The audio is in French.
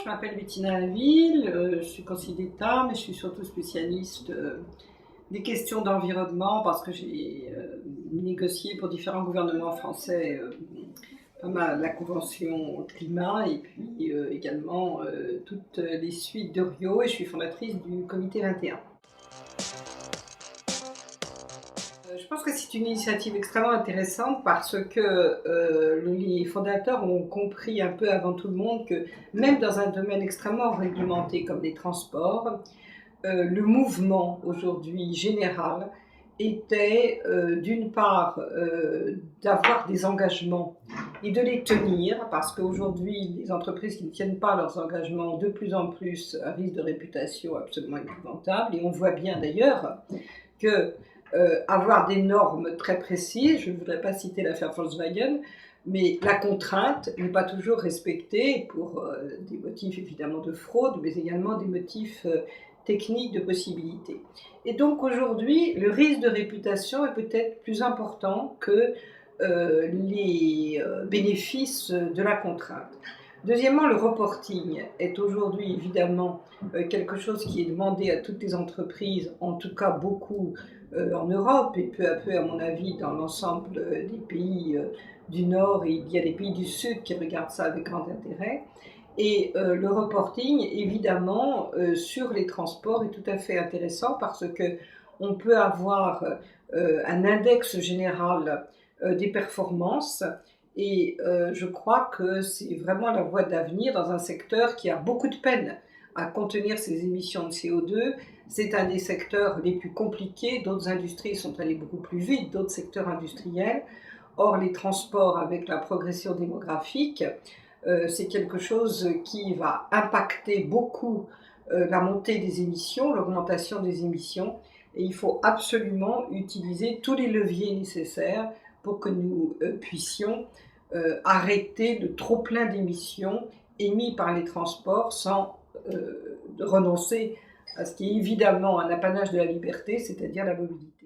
je m'appelle Bettina Laville, je suis conseillère d'État, mais je suis surtout spécialiste des questions d'environnement parce que j'ai négocié pour différents gouvernements français la Convention climat et puis également toutes les suites de Rio, et je suis fondatrice du comité 21. Je pense que c'est une initiative extrêmement intéressante parce que les fondateurs ont compris un peu avant tout le monde que même dans un domaine extrêmement réglementé comme les transports, le mouvement aujourd'hui général était d'une part d'avoir des engagements et de les tenir, parce qu'aujourd'hui les entreprises qui ne tiennent pas leurs engagements de plus en plus risquent de réputation absolument épouvantable, et on voit bien d'ailleurs que avoir des normes très précises, je ne voudrais pas citer l'affaire Volkswagen, mais la contrainte n'est pas toujours respectée pour des motifs évidemment de fraude, mais également des motifs techniques de possibilité. Et donc aujourd'hui, le risque de réputation est peut-être plus important que les bénéfices de la contrainte. Deuxièmement, le reporting est aujourd'hui évidemment quelque chose qui est demandé à toutes les entreprises, en tout cas beaucoup en Europe et peu à peu, à mon avis, dans l'ensemble des pays du Nord, et il y a des pays du Sud qui regardent ça avec grand intérêt. Et le reporting, évidemment, sur les transports est tout à fait intéressant parce qu'on peut avoir un index général des performances. Et je crois que c'est vraiment la voie d'avenir dans un secteur qui a beaucoup de peine à contenir ses émissions de CO2. C'est un des secteurs les plus compliqués. D'autres industries sont allées beaucoup plus vite, d'autres secteurs industriels. Or, les transports, avec la progression démographique, c'est quelque chose qui va impacter beaucoup la montée des émissions, l'augmentation des émissions. Et il faut absolument utiliser tous les leviers nécessaires pour que nous puissions arrêter le trop-plein d'émissions émis par les transports sans renoncer à ce qui est évidemment un apanage de la liberté, c'est-à-dire la mobilité.